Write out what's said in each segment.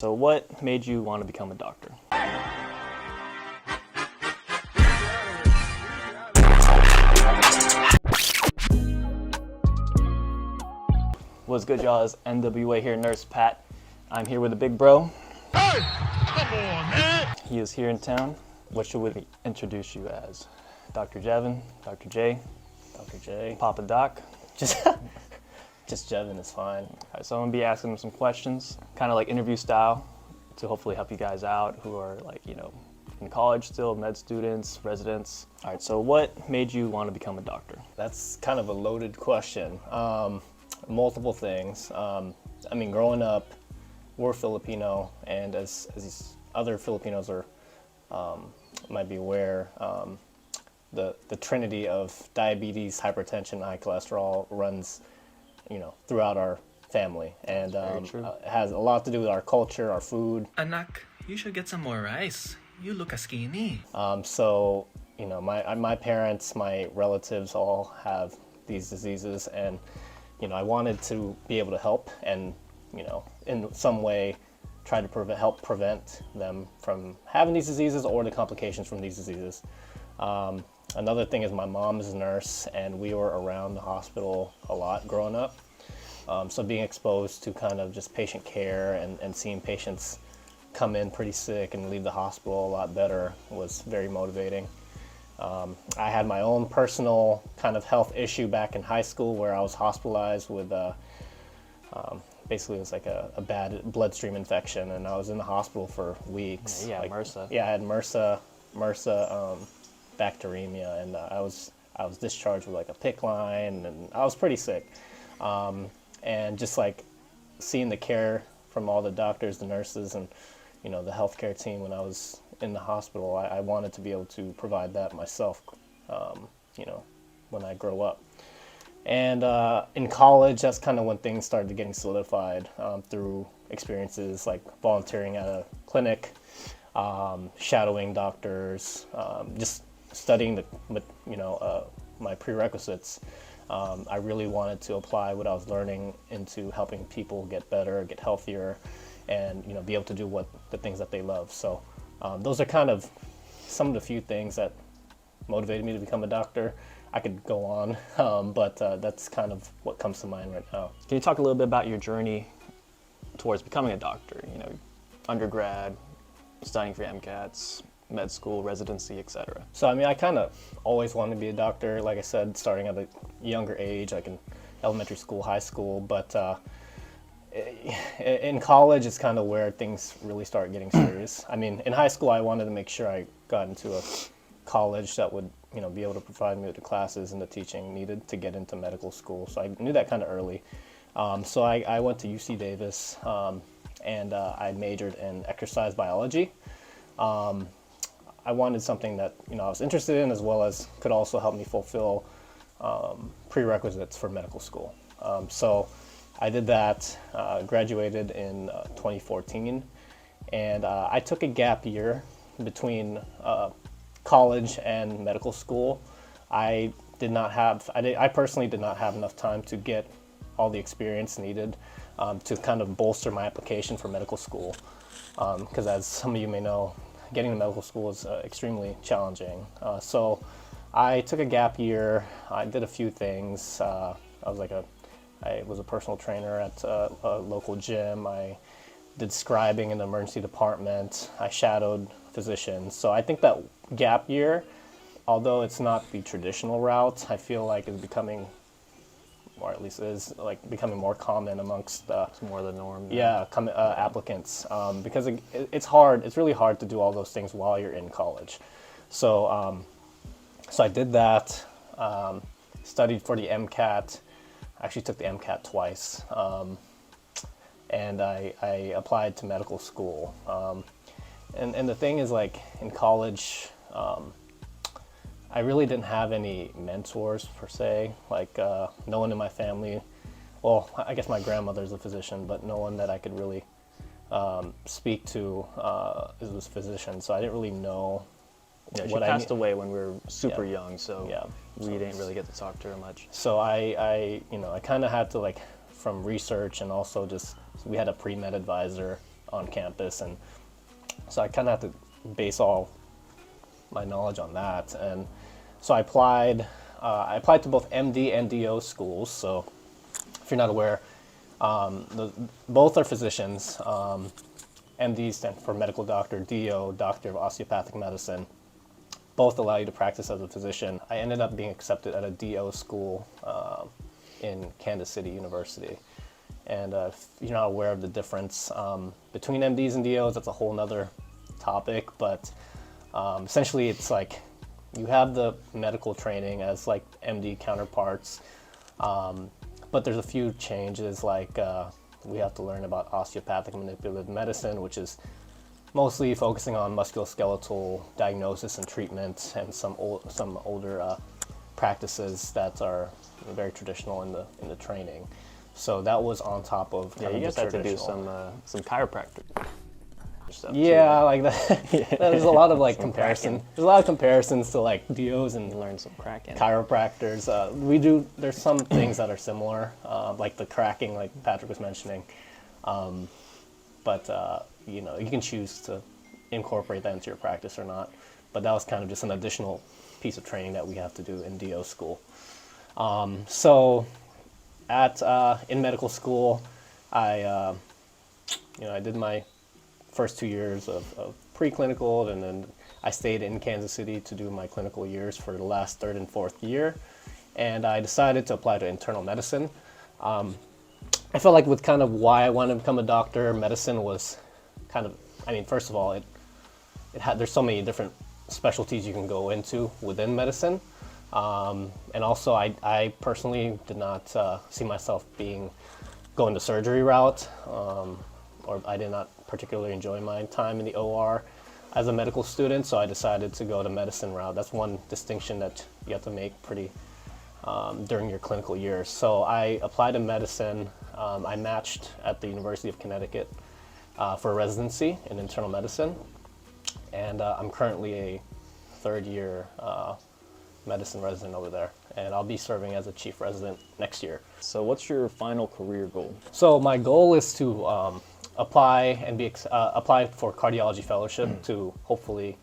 So what made you want to become a doctor? What's good, y'all? It's NWA here, Nurse Pat. I'm here with the big bro. Hey, come on, man. He is here in town. What should we introduce you as? Dr. Jevin, Dr. J, Dr. J. Papa Doc. Just Jevin is fine. All right, so I'm gonna be asking him some questions, kind of like interview style, to hopefully help you guys out who are in college still, med students, residents. All right, so what made you want to become a doctor? That's kind of a loaded question. Multiple things. Growing up, we're Filipino, and as these other Filipinos might be aware, the trinity of diabetes, hypertension, and high cholesterol runs, throughout our family, and it has a lot to do with our culture, our food. Anak, you should get some more rice. You look skinny. My parents, my relatives all have these diseases, and I wanted to be able to help and in some way try to help prevent them from having these diseases or the complications from these diseases. Another thing is my mom is a nurse, and we were around the hospital a lot growing up. So being exposed to kind of just patient care and seeing patients come in pretty sick and leave the hospital a lot better was very motivating. I had my own personal kind of health issue back in high school where I was hospitalized with basically it was like a bad bloodstream infection, and I was in the hospital for weeks. Yeah, MRSA. Yeah, I had MRSA bacteremia, and I was discharged with like a PICC line, and I was pretty sick. And just like seeing the care from all the doctors, the nurses, and the healthcare team when I was in the hospital, I wanted to be able to provide that myself, when I grow up. And in college, that's kind of when things started getting solidified through experiences like volunteering at a clinic, shadowing doctors, just studying my prerequisites. I really wanted to apply what I was learning into helping people get better, get healthier, and be able to do the things that they love. So those are kind of some of the few things that motivated me to become a doctor. I could go on, but that's kind of what comes to mind right now. Can you talk a little bit about your journey towards becoming a doctor? Undergrad, studying for MCATs, med school, residency, etc. So I kind of always wanted to be a doctor, like I said, starting at a younger age, like in elementary school, high school, but in college is kind of where things really start getting serious. In high school I wanted to make sure I got into a college that would be able to provide me with the classes and the teaching needed to get into medical school. So I knew that kind of early. So I went to UC Davis, and I majored in exercise biology. I wanted something that I was interested in, as well as could also help me fulfill prerequisites for medical school. So I did that, graduated in 2014, and I took a gap year between college and medical school. I personally did not have enough time to get all the experience needed to kind of bolster my application for medical school, because as some of you may know, getting to medical school is extremely challenging. So I took a gap year. I did a few things. I was a personal trainer at a local gym. I did scribing in the emergency department. I shadowed physicians. So I think that gap year, although it's not the traditional route, I feel like is becoming, or at least is becoming more common amongst It's more the norm. applicants, because it's hard. It's really hard to do all those things while you're in college. So so I did that. Studied for the MCAT. I actually took the MCAT twice, and I applied to medical school. And the thing is, in college, I really didn't have any mentors per se. No one in my family. Well, I guess my grandmother's a physician, but no one that I could really speak to was a physician. So I didn't really know. Yeah, she passed away when we were super young, so we didn't really get to talk to her much. So I kind of had to from research, and also just we had a pre-med advisor on campus, and so I kind of had to base all my knowledge on that. And so I applied to both MD and DO schools. So if you're not aware, both are physicians. MD stands for medical doctor, DO, doctor of osteopathic medicine. Both allow you to practice as a physician. I ended up being accepted at a DO school in Kansas City University. And if you're not aware of the difference between MDs and DOs, that's a whole nother topic. But essentially, it's like you have the medical training as like MD counterparts, but there's a few changes, like we have to learn about osteopathic manipulative medicine, which is mostly focusing on musculoskeletal diagnosis and treatment, and some older practices that are very traditional in the training. So that was on top of Yeah, you guys had to do some chiropractic stuff. Yeah, like that. There's a lot of like comparison. There's a lot of comparisons to like DOs and You learn some cracking. chiropractors. There's some things that are similar, like the cracking, like Patrick was mentioning. But you know, you can choose to incorporate that into your practice or not. But that was kind of just an additional piece of training that we have to do in DO school. So in medical school, I did my first 2 years of preclinical, and then I stayed in Kansas City to do my clinical years for the last third and fourth year. And I decided to apply to internal medicine. I felt like with kind of why I wanted to become a doctor, medicine was kind of, I mean, first of all, there's so many different specialties you can go into within medicine. And also I personally did not see myself going the surgery route, or I did not particularly enjoy my time in the OR as a medical student, so I decided to go the medicine route. That's one distinction that you have to make during your clinical years. So I applied to medicine. I matched at the University of Connecticut for a residency in internal medicine, and I'm currently a third year medicine resident over there, and I'll be serving as a chief resident next year. So what's your final career goal? So my goal is to apply for cardiology fellowship to hopefully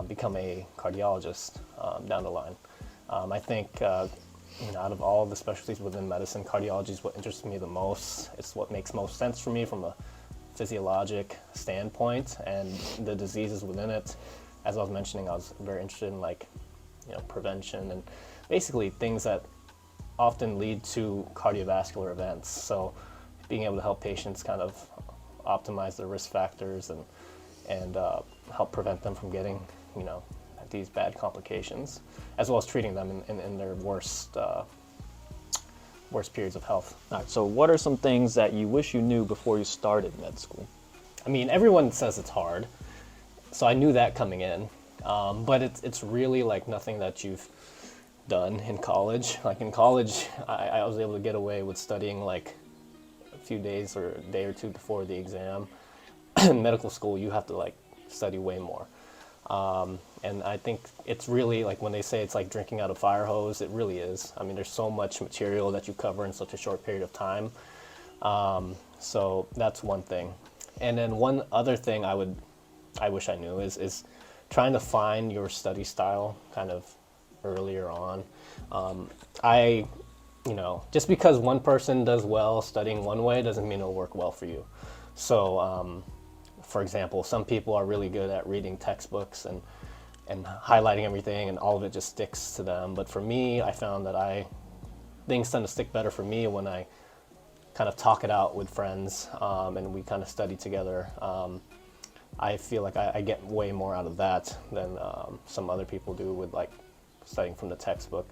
become a cardiologist down the line. I think out of all the specialties within medicine, cardiology is what interests me the most. It's what makes most sense for me from a physiologic standpoint, and the diseases within it. As I was mentioning, I was very interested in prevention and basically things that often lead to cardiovascular events. So being able to help patients kind of optimize their risk factors and help prevent them from getting these bad complications, as well as treating them in their worst periods of health. All right, so what are some things that you wish you knew before you started med school? I mean, everyone says it's hard, so I knew that coming in, but it's really like nothing that you've done in college. Like in college, I was able to get away with studying like a few days or a day or two before the exam. In medical school, you have to like study way more. And I think it's really like when they say it's like drinking out of a fire hose, it really is. I mean, there's so much material that you cover in such a short period of time. So that's one thing. And then one other thing I wish I knew is trying to find your study style kind of earlier on. Just because one person does well studying one way doesn't mean it'll work well for you. So, for example, some people are really good at reading textbooks and highlighting everything, and all of it just sticks to them. But for me, I found that things tend to stick better for me when I kind of talk it out with friends, and we kind of study together. I feel like I get way more out of that than some other people do with like studying from the textbook.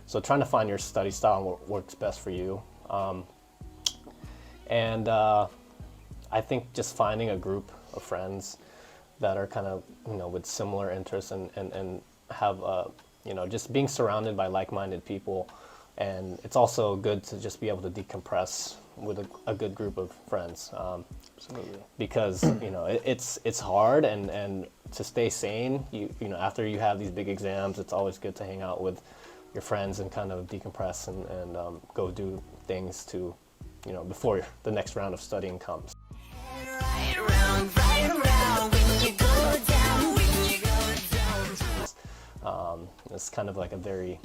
So trying to find your study style and what works best for you. I think just finding a group of friends that are kind of, with similar interests and have, just being surrounded by like-minded people. And it's also good to just be able to decompress with a good group of friends. Absolutely. Because, it's hard, and to stay sane, after you have these big exams, it's always good to hang out with your friends and kind of decompress and go do things to, before the next round of studying comes. Right round it's kind of like a very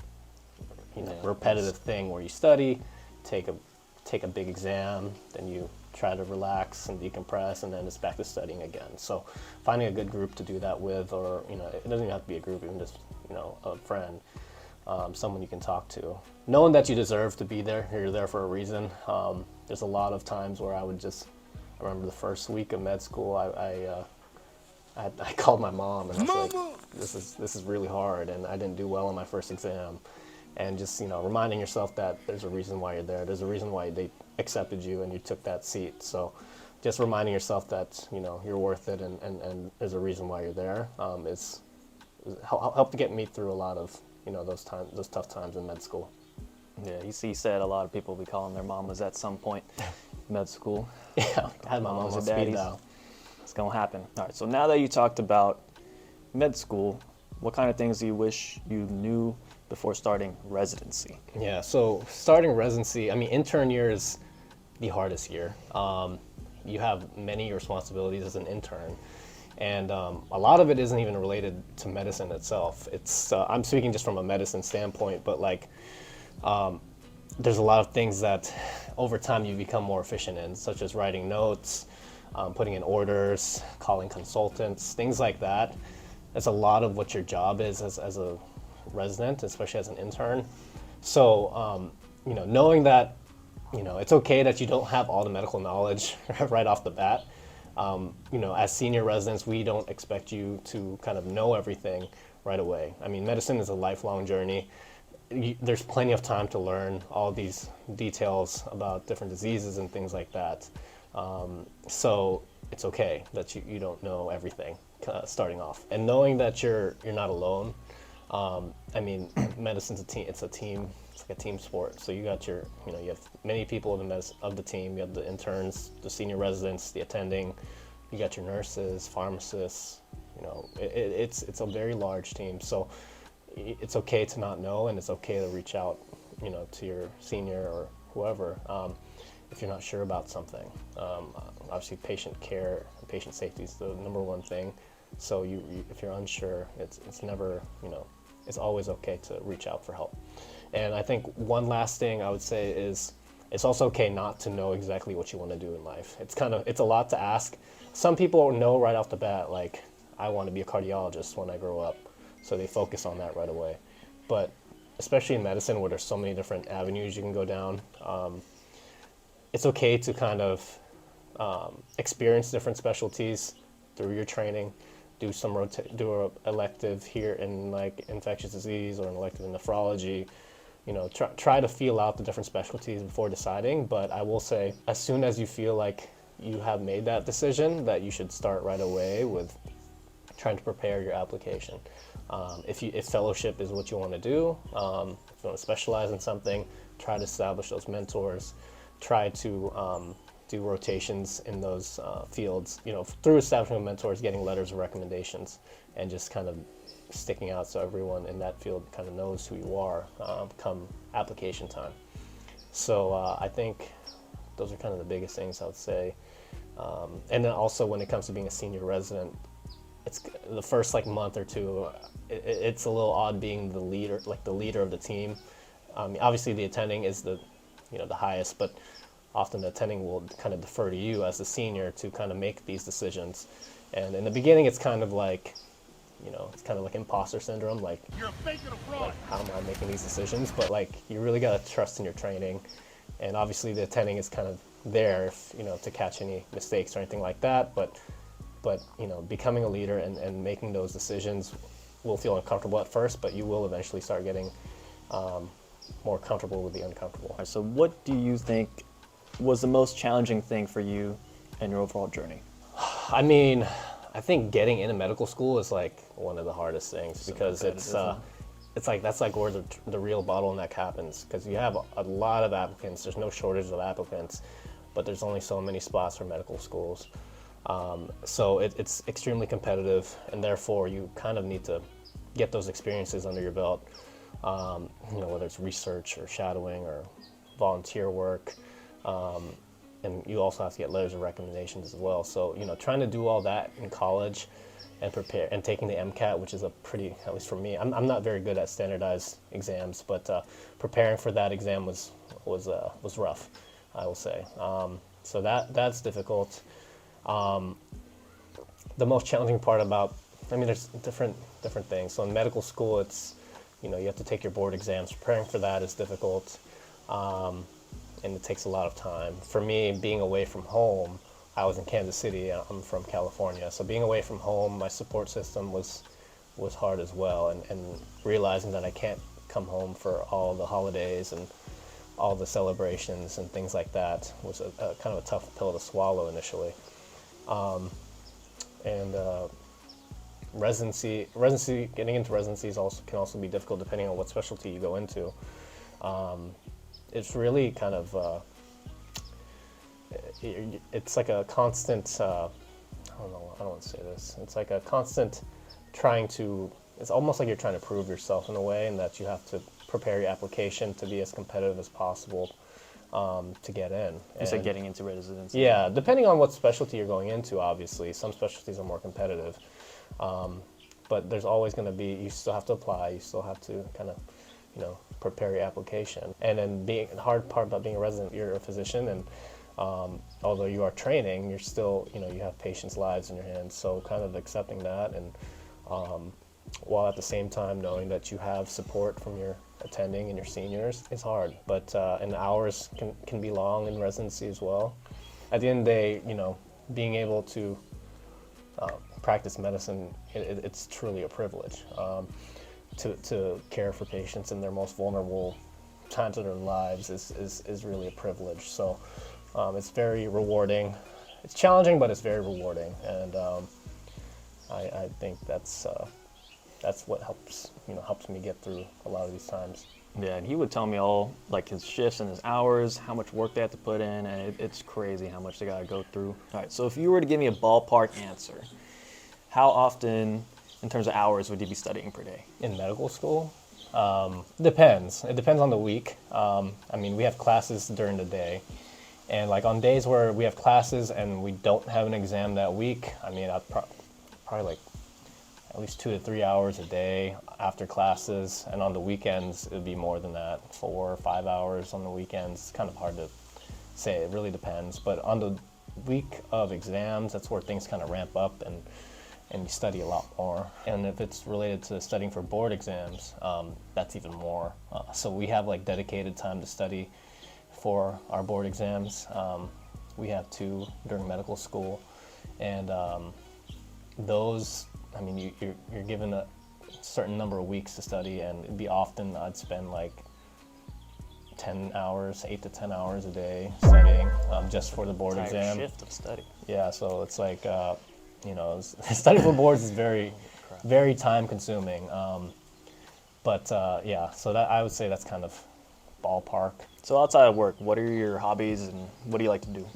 repetitive thing where you study, take a big exam, then you try to relax and decompress, and then it's back to studying again. So finding a good group to do that with, or it doesn't even have to be a group, even just a friend, someone you can talk to, knowing that you deserve to be there, you're there for a reason. There's a lot of times where I remember the first week of med school, I called my mom and I was like, this is really hard, and I didn't do well on my first exam. And just, reminding yourself that there's a reason why you're there. There's a reason why they accepted you and you took that seat. So just reminding yourself that, you're worth it, and there's a reason why you're there. It's helped to get me through a lot of, those tough times in med school. Yeah, you said a lot of people will be calling their mamas at some point in med school. Yeah, I had my mom on speed dial. It's going to happen. All right, so now that you talked about med school, what kind of things do you wish you knew before starting residency? Yeah, so starting residency, intern year is the hardest year. You have many responsibilities as an intern, and a lot of it isn't even related to medicine itself. It's I'm speaking just from a medicine standpoint, but there's a lot of things that over time you become more efficient in, such as writing notes, putting in orders, calling consultants, things like that. That's a lot of what your job is as a resident, especially as an intern. So, knowing that, it's okay that you don't have all the medical knowledge right off the bat. As senior residents, we don't expect you to kind of know everything right away. Medicine is a lifelong journey. There's plenty of time to learn all these details about different diseases and things like that. So it's okay that you don't know everything starting off. And knowing that you're not alone. Medicine's a team. It's like a team sport. So you got you have many people of the team. You have the interns, the senior residents, the attending. You got your nurses, pharmacists. It's a very large team. So it's okay to not know, and it's okay to reach out, to your senior or whoever, if you're not sure about something. Obviously, patient care and patient safety is the number one thing. So if you're unsure, it's never, it's always okay to reach out for help. And I think one last thing I would say is it's also okay not to know exactly what you want to do in life. It's a lot to ask. Some people know right off the bat, like, I want to be a cardiologist when I grow up. So they focus on that right away. But especially in medicine, where there's so many different avenues you can go down, it's okay to kind of experience different specialties through your training. Do an elective here in infectious disease, or an elective in nephrology. Try to feel out the different specialties before deciding. But I will say, as soon as you feel like you have made that decision, that you should start right away with trying to prepare your application. If fellowship is what you want to do, if you want to specialize in something, try to establish those mentors. Try to do rotations in those fields, through establishing mentors, getting letters of recommendations, and just kind of sticking out so everyone in that field kind of knows who you are come application time. So I think those are kind of the biggest things I would say. And then also when it comes to being a senior resident, it's the first month or two, it's a little odd being the leader of the team. Obviously the attending is the highest, but often the attending will kind of defer to you as the senior to kind of make these decisions. And in the beginning, it's kind of like, it's kind of like imposter syndrome, like, you're a fake and a fraud. Like, how am I making these decisions? But you really got to trust in your training. And obviously the attending is kind of there if, to catch any mistakes or anything like that. But becoming a leader and making those decisions will feel uncomfortable at first, but you will eventually start getting more comfortable with the uncomfortable. All right, so what do you think was the most challenging thing for you in your overall journey? I think getting into medical school is one of the hardest things, because it's that's where the real bottleneck happens, because you have a lot of applicants. There's no shortage of applicants, but there's only so many spots for medical schools. So it's extremely competitive, and therefore you kind of need to get those experiences under your belt, whether it's research or shadowing or volunteer work. And you also have to get letters of recommendations as well. So, trying to do all that in college and prepare, and taking the MCAT, which is a pretty, at least for me, I'm not very good at standardized exams, but preparing for that exam was rough, I will say. So that's difficult. The most challenging part about, I mean, there's different things. So in medical school, it's, you know, you have to take your board exams. Preparing for that is difficult, and it takes a lot of time. For me, being away from home, I was in Kansas City. I'm from California, so being away from home, my support system was hard as well, and realizing that I can't come home for all the holidays and all the celebrations and things like that was a kind of a tough pill to swallow initially. And residency, getting into residencies can also be difficult depending on what specialty you go into. It's really kind of it's like a constant. I don't want to say this. It's like a constant trying to. It's almost like you're trying to prove yourself in a way, and that you have to prepare your application to be as competitive as possible to get in. You said getting into residency. Yeah, depending on what specialty you're going into, obviously. Some specialties are more competitive. But there's always going to be, you still have to apply, you still have to kind of, you know, prepare your application. And then the hard part about being a resident, you're a physician, and although you are training, you're still, you know, you have patients' lives in your hands. So kind of accepting that, and while at the same time knowing that you have support from your attending and your seniors, it's hard. But and the hours can be long in residency as well. At the end of the day, you know, being able to practice medicine, it's truly a privilege to care for patients in their most vulnerable times of their lives is really a privilege. So it's very rewarding. It's challenging, but it's very rewarding, and I think that's what helps me get through a lot of these times. Yeah, and he would tell me all like his shifts and his hours, how much work they have to put in, and it's crazy how much they gotta go through. All right, so if you were to give me a ballpark answer, how often, in terms of hours, would you be studying per day? In medical school, depends. It depends on the week. I mean, we have classes during the day, and like on days where we have classes and we don't have an exam that week, I mean, I'd probably like at least 2 to 3 hours a day after classes, and on the weekends it would be more than that, 4 or 5 hours on the weekends. It's kind of hard to say, it really depends, but on the week of exams, that's where things kind of ramp up, and you study a lot more. And if it's related to studying for board exams, that's even more. So we have like dedicated time to study for our board exams. We have 2 during medical school, and those, I mean, you're given a certain number of weeks to study, and it'd be often I'd spend like 10 hours, 8 to 10 hours a day studying just for the board exam. Shift of study. Yeah, so it's like, you know, studying for boards is very, very time consuming. But yeah, so that, I would say that's kind of ballpark. So outside of work, what are your hobbies and what do you like to do?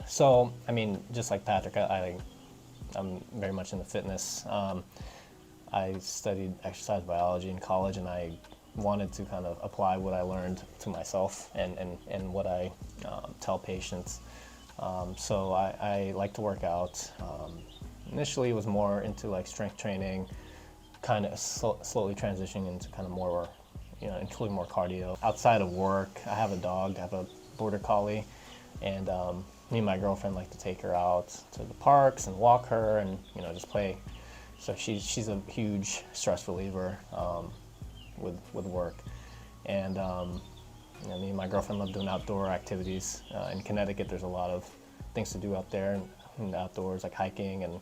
So, I mean, just like Patrick, I'm very much into fitness. I studied exercise biology in college, and I wanted to kind of apply what I learned to myself and what I tell patients. So I like to work out. Initially, it was more into like strength training, kind of slowly transitioning into kind of more, you know, including more cardio. Outside of work, I have a dog. I have a border collie, and me and my girlfriend like to take her out to the parks and walk her, and you know, just play. So she's a huge stress reliever with work, and you know, me and my girlfriend love doing outdoor activities. In Connecticut, there's a lot of things to do out there in the outdoors, like hiking and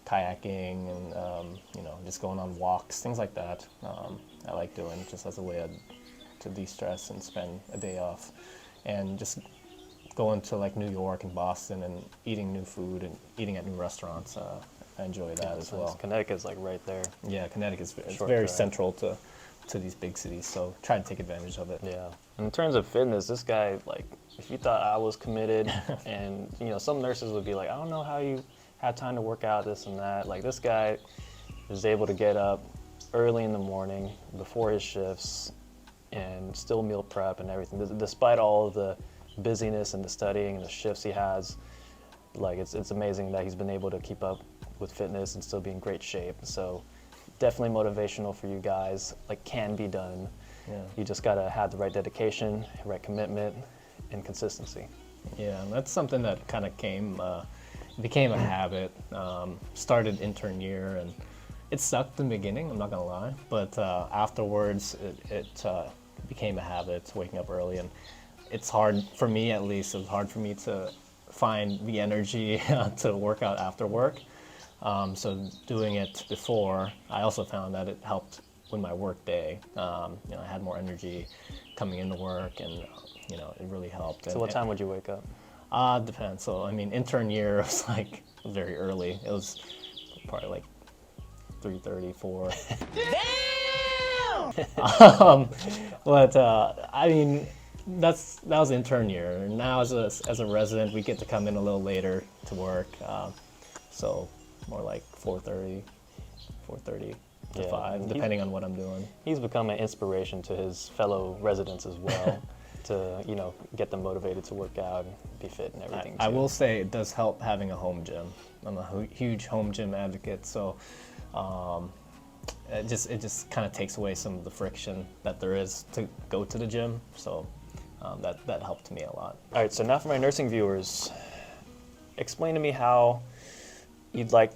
kayaking, and you know, just going on walks, things like that. I like doing just as a way to de-stress and spend a day off, and just going to like New York and Boston and eating new food and eating at new restaurants. I enjoy that as well. Connecticut's like right there. Yeah, Connecticut's very drive. central to these big cities, so try to take advantage of it. Yeah. And in terms of fitness, this guy, like, if you thought I was committed, and you know, some nurses would be like, I don't know how you had time to work out, this and that. Like, this guy is able to get up early in the morning before his shifts and still meal prep and everything, despite all of the busyness and the studying and the shifts he has. Like, it's amazing that he's been able to keep up with fitness and still be in great shape. So definitely motivational for you guys, like can be done. Yeah. You just gotta have the right dedication, right commitment, and consistency. Yeah, and that's something that kind of became a habit. Started intern year, and it sucked in the beginning, I'm not gonna lie, but afterwards it became a habit, waking up early, and it's hard, for me at least, it was hard for me to find the energy to work out after work. So doing it before, I also found that it helped with my work day. I had more energy coming into work, and it really helped. So what time would you wake up? Depends. So I mean, intern year was like very early. It was probably like 3:30, 4. Damn. But I mean, that was intern year. And now as a resident, we get to come in a little later to work. So more like 4:30 to 5, depending on what I'm doing. He's become an inspiration to his fellow residents as well, to get them motivated to work out and be fit and everything. I will say it does help having a home gym. I'm a huge home gym advocate, so it just kind of takes away some of the friction that there is to go to the gym. So that helped me a lot. All right, so now for my nursing viewers, explain to me how you'd like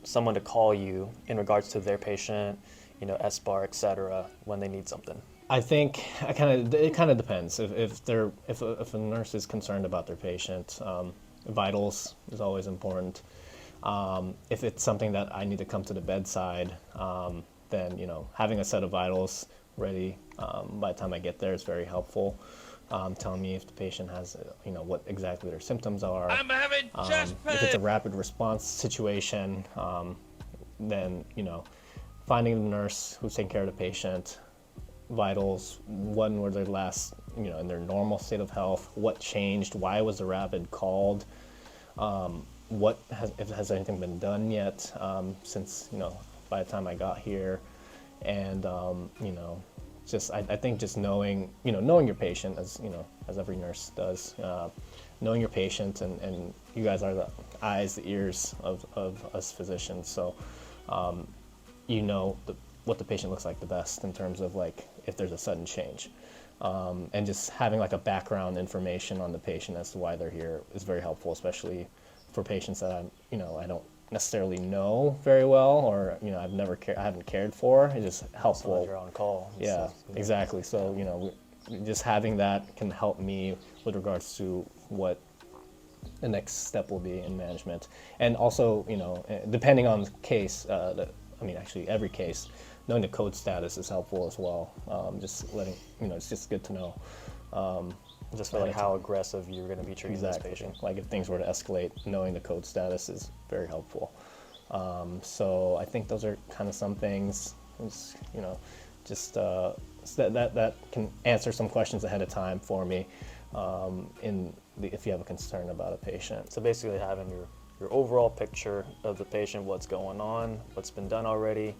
someone to call you in regards to their patient, SBAR, etc., when they need something. I think it kind of depends. If a nurse is concerned about their patient, vitals is always important. If it's something that I need to come to the bedside, then having a set of vitals ready by the time I get there is very helpful. Telling me if the patient has, what exactly their symptoms are. I'm having chest pain. If it's a rapid response situation, then finding the nurse who's taking care of the patient, vitals, when were their last, in their normal state of health, what changed, why was the rapid called, if has anything been done yet since by the time I got here, and I think just knowing your patient, as every nurse does, knowing your patient, and you guys are the eyes, the ears of us physicians, so what the patient looks like the best in terms of like if there's a sudden change, and just having like a background information on the patient as to why they're here is very helpful, especially for patients that I don't necessarily know very well, or I haven't cared for. It's just helpful. You're on call. Yeah, exactly. So just having that can help me with regards to what the next step will be in management, and also depending on the case. Actually every case, knowing the code status is helpful as well. Just letting it's just good to know. Just for like how aggressive you're going to be treating this Exactly. patient. Like if things were to escalate, knowing the code status is very helpful. So I think those are kind of some things. That can answer some questions ahead of time for me. If you have a concern about a patient. So basically having your overall picture of the patient, what's going on, what's been done already,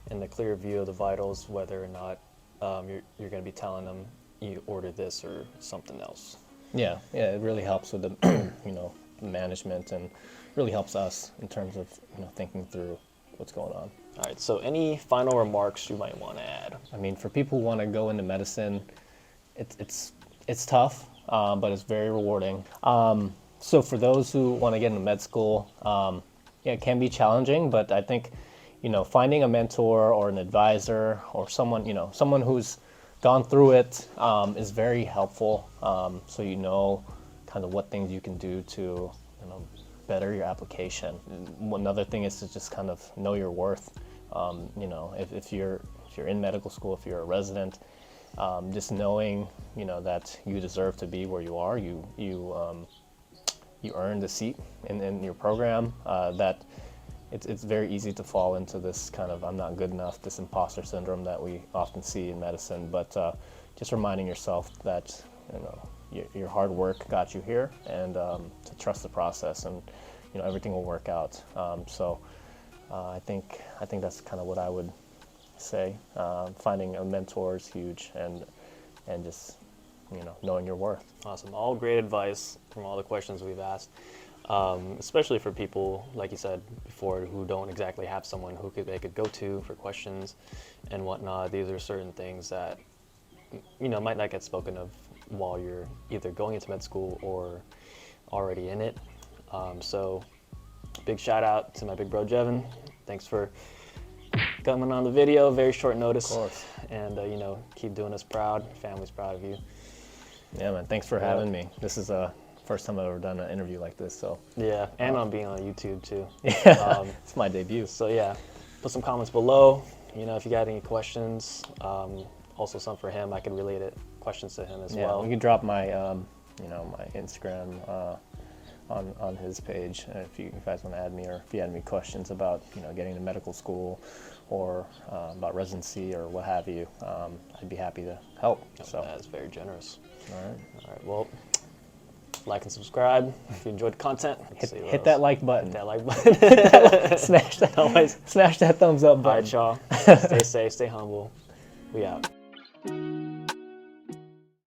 and the clear view of the vitals, whether or not you're going to be telling them you order this or something else. Yeah, it really helps with the management, and really helps us in terms of thinking through what's going on. All right, so any final remarks you might want to add? I mean, for people who want to go into medicine, it's tough, but it's very rewarding. So for those who want to get into med school, it can be challenging, but I think finding a mentor or an advisor or someone who's gone through it is very helpful. So kind of what things you can do to better your application. Another thing is to just kind of know your worth. If you're in medical school, if you're a resident, just knowing that you deserve to be where you are. You earned a seat in your program. That it's very easy to fall into this kind of I'm not good enough, this imposter syndrome that we often see in medicine. But just reminding yourself that your hard work got you here, and to trust the process, and everything will work out. I think that's kind of what I would say. Finding a mentor is huge, and just knowing your worth. Awesome. All great advice from all the questions we've asked. especially for people, like you said before, who don't exactly have someone who they could go to for questions and whatnot. These are certain things that, you know, might not get spoken of while you're either going into med school or already in it. So big shout out to my big bro Jevin. Thanks for coming on the video, very short notice. Of course. And you know, keep doing us proud. Family's proud of you. Yeah, man. Thanks for having me. This is first time I've ever done an interview like this, so. Yeah, and on being on YouTube too. Yeah, it's my debut. So yeah, put some comments below. You know, if you got any questions, also some for him, I can relate questions to him as well. You can drop my, you know, my Instagram on his page if you guys want to add me, or if you had any questions about, you know, getting to medical school or about residency or what have you. I'd be happy to help. So That's very generous. all right. All right, well, like and subscribe if you enjoyed the content. Hit that like button. Hit that like button. Smash that thumbs up All button. right, y'all. Stay safe, stay humble. We out.